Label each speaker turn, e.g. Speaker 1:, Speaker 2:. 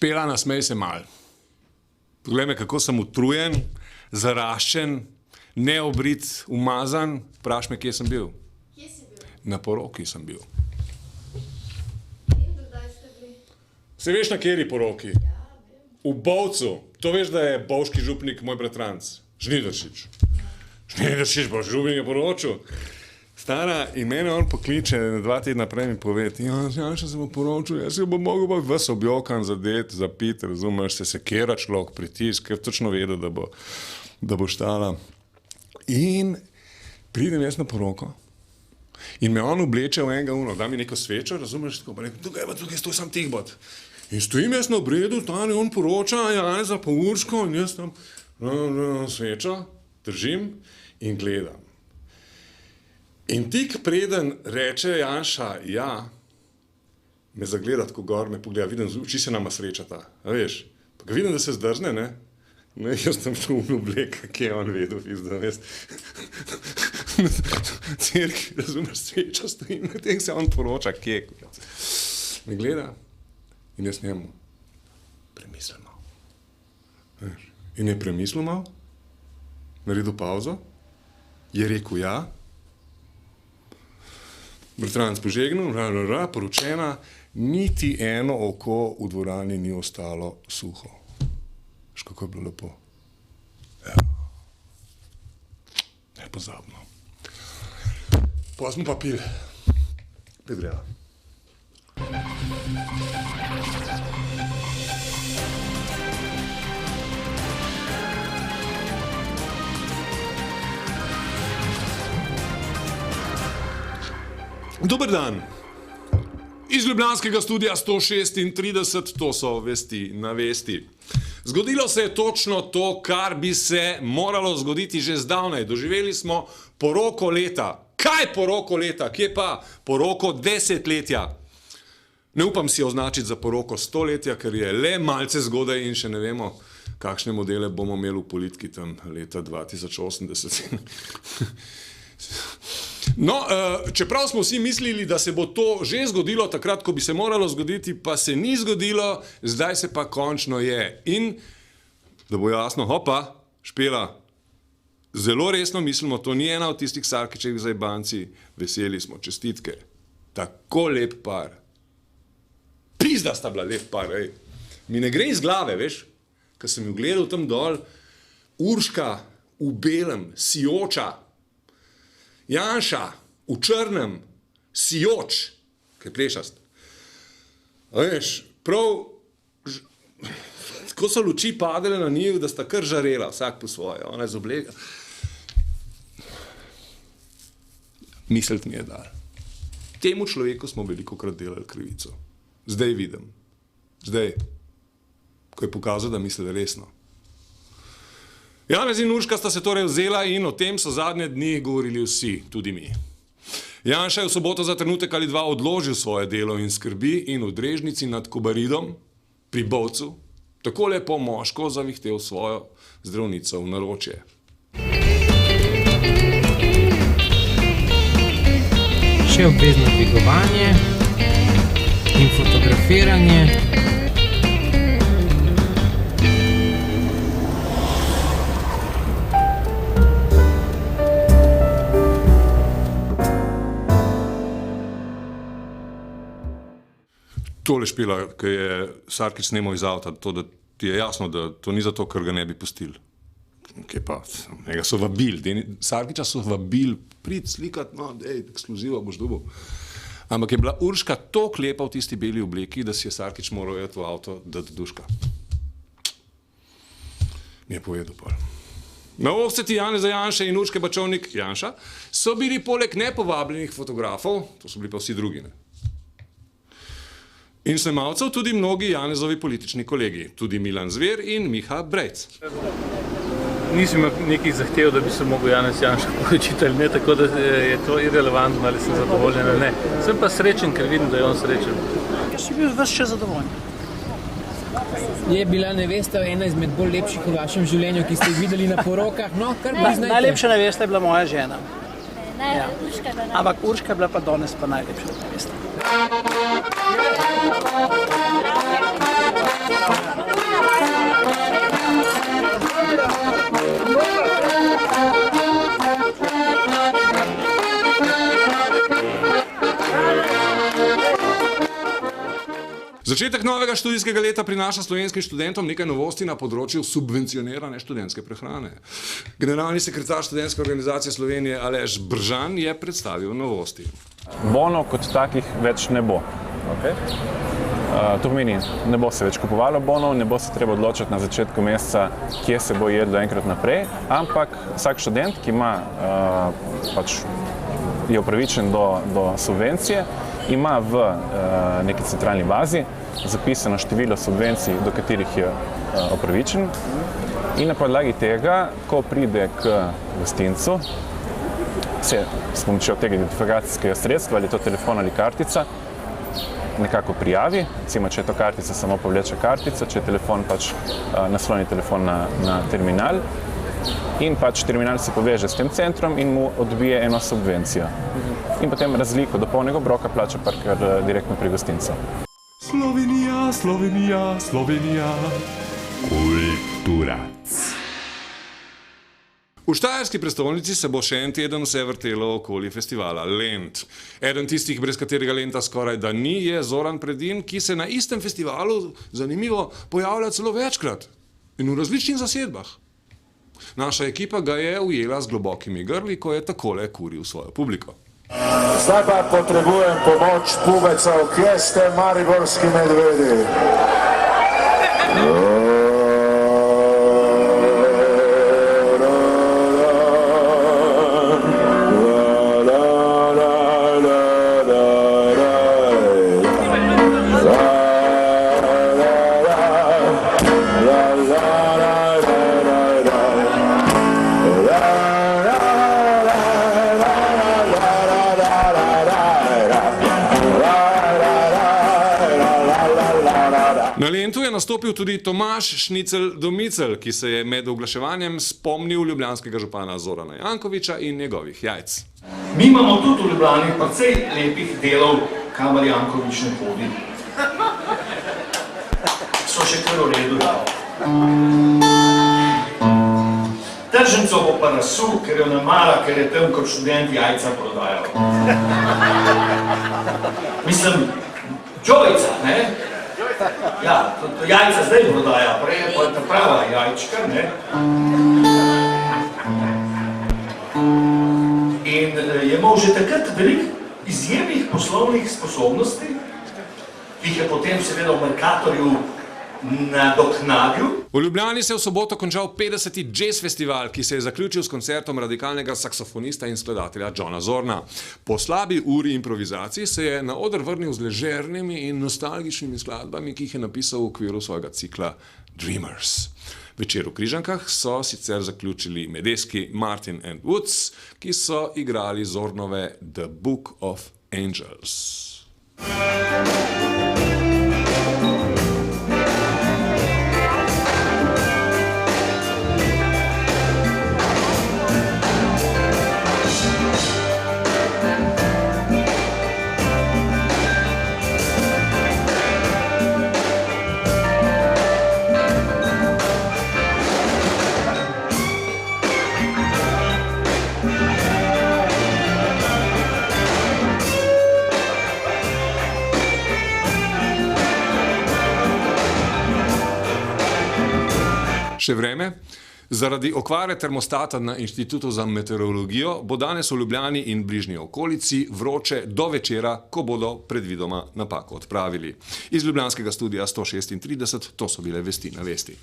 Speaker 1: Špela, nasmej se mal. Poglej me, kako sem utrujen, zaraščen, neobrit, umazan. Vpraš me, kje sem bil?
Speaker 2: Kje si bil?
Speaker 1: Na poroki sem bil.
Speaker 2: In do kdaj ste bili?
Speaker 1: Se veš, na kateri poroki?
Speaker 2: Ja, vem.
Speaker 1: V Bovcu. To veš, da je bovški župnik moj bratranc. Žnidaršič. Žnidaršič, bo župnik je poročil. Stara, in mene on pokliče 2 tedna prej mi pove, Janša se bo poročil, jaz se bo mogel pa vas objokan zadeti, zapiti, razumeš, se sekera človek, pritisk, ker točno vedel, da bo štala. In pridem jaz na poroko in me on obleče v enega uno, da mi neko svečo, razumeš, tako pa rekel, tukaj stoj sam tih bod. In stojim jaz na obredu, tam je on poroča, Janeza pa Urško in jaz tam svečo držim in gledam. In tik preden reče Janša, ja, me zagleda tako gor, me pogleda, vidim, oči se nama srečata, a veš, pa ga vidim, da se zdrzne, ne? Ne, jaz sem tu oblek, kje je on vedel, pizda, veš. Cerki, razumeš, sveča stoji, na tem se on poroča, kje. Me gleda in jaz njemu premislil malo. In je premislil malo, naredil pauzo, je rekel ja, bratranec požegnil, poročena, niti eno oko v dvorani ni ostalo suho. Veš, kako je bilo lepo. Ja. Nepozabno. Pa smo pa pili. Pet greva. Dober dan. Iz ljubljanskega studia 136, to so vesti na vesti. Zgodilo se je točno to, kar bi se moralo zgoditi že zdavnaj. Doživeli smo poroko leta. Kaj poroko leta? Kje pa poroko desetletja? Ne upam si označiti za poroko stoletja, ker je le malce zgodaj in še ne vemo, kakšne modele bomo imeli v politiki tam leta 2080. No, čeprav smo vsi mislili, da se bo to že zgodilo takrat, ko bi se moralo zgoditi, pa se ni zgodilo, zdaj se pa končno je. In, da bo jasno, hopa, Špela, zelo resno mislimo, to ni ena od tistih Sarkićevih zajbanci, veseli smo, čestitke. Tako lep par. Pizda sta bila lep par, ej. Mi ne gre iz glave, veš, ko sem jo gledal tam dol, Urška v belem, sijoča, Janša v črnem, sijoč, kaj plešast. A veš, prav, tako so luči padale na njih, da sta kar žarela, vsak po svoje, ona je z oblega. Misliti mi je dar. Temu človeku smo velikokrat delali krivico. Zdaj vidim. Zdaj, ko je pokazal, da misli resno. Janez in Urška sta se torej vzela in o tem so zadnje dni govorili vsi, tudi mi. Janša je v soboto za trenutek ali dva odložil svoje delo in skrbi in v Drežnici nad Kobaridom, pri Bovcu, tako lepo moško zavihtel svojo zdravnico v naročje.
Speaker 3: Še obvezno dvigovanje in fotografiranje.
Speaker 1: Tole Špela, ki je Sarkić snemal iz avta, to, da ti je jasno, da to ni zato, ker ga ne bi pustili. Kaj pa, njega so vabili, Sarkića so vabili, prid slikati, no, dej, ekskluziva boš dobil. Ampak je bila Urška toliko lepa v tisti beli obleki, da si je Sarkić moral jeti v avto, dati duška. Mi je povedal pol. Na offseti Janeza Janše in Urške Bačovnik Janša so bili poleg nepovabljenih fotografov, to so bili pa vsi drugi, ne? In snemalcev tudi mnogi Janezovi politični kolegi, tudi Milan Zver in Miha Brejc.
Speaker 4: Nisem imel nekih zahtev, da bi se mogel Janez Janša poročiti ali ne, tako da je to irelevantno, ali sem zadovoljen ali ne. Sem pa srečen, ker vidim, da je on srečen.
Speaker 5: Jaz sem bil ves čas zadovoljen.
Speaker 3: Je bila nevesta ena izmed bolj lepših v vašem življenju, ki ste jih videli na porokah? No, kar priznajte.
Speaker 5: Najlepša nevesta je bila moja žena.
Speaker 2: Ja. Urška je bila
Speaker 5: Ampak Urška je bila pa danes pa najlepša nevesta.
Speaker 1: Začetek novega študijskega leta prinaša slovenskim študentom nekaj novosti na področju subvencionirane študentske prehrane. Generalni sekretar Študentske organizacije Slovenije Aleš Bržan je predstavil novosti.
Speaker 6: Bonov kot takih več ne bo. Okay? To pomeni, ne bo se več kupovalo bonov, ne bo se treba odločiti na začetku meseca, kje se bo jedlo enkrat naprej, ampak vsak študent, ki ima, je upravičen do subvencije, ima v neki centralni bazi zapisano število subvencij, do katerih je upravičen, in na podlagi tega, ko pride k gostincu, se s pomočjo tega identifikacijskega sredstva, ali to telefon ali kartica, nekako prijavi. Recimo, če je to kartica, samo povleče kartico, če je telefon, nasloni telefon na terminal in terminal se poveže s tem centrom in mu odbije eno subvencijo. In potem razliko do polnega obroka plača kar direktno pri gostincu.
Speaker 7: Slovenija, Slovenija, Slovenija. Kulturac.
Speaker 1: V štajerski prestolnici se bo še en teden vse vrtelo okoli festivala Lent. Eden tistih, brez katerega Lenta skoraj da ni, je Zoran Predin, ki se na istem festivalu, zanimivo, pojavlja celo večkrat in v različnih zasedbah. Naša ekipa ga je ujela z globokimi grli, ko je takole kuril svojo publiko.
Speaker 8: Zdaj pa potrebujem pomoč pubecev, kje ste mariborski medvedi?
Speaker 1: Na Lentu je nastopil tudi Tomaž Šnicl-Domicl, ki se je med oglaševanjem spomnil ljubljanskega župana Zorana Jankovića in njegovih jajc.
Speaker 9: Mi imamo tudi v Ljubljani precej lepih delov, kamor Janković ne hodi. So še kar v redu. Tržnico bo pa rasul, ker jo ne mara, ker je tam kot študent jajca prodajal. Mislim, Džovica, ne? Ja, to jajca zdaj prodaja, prej je pa ta prava jajčka, ne? In je imel že takrat veliko izjemnih poslovnih sposobnosti, ki jih je potem seveda v Mercatorju nadoknadil.
Speaker 1: V Ljubljani se je v soboto končal 50. jazz festival, ki se je zaključil s koncertom radikalnega saksofonista in skladatelja Johna Zorna. Po slabi uri improvizacij se je na oder vrnil z ležernimi in nostalgičnimi skladbami, ki jih je napisal v okviru svojega cikla Dreamers. Večer v Križankah so sicer zaključili Medeski, Martin and Woods, ki so igrali Zornove The Book of Angels. Še vreme? Zaradi okvare termostata na Inštitutu za meteorologijo bo danes v Ljubljani in bližnji okolici vroče do večera, ko bodo predvidoma napako odpravili. Iz ljubljanskega studia 136 to so bile vesti na vesti.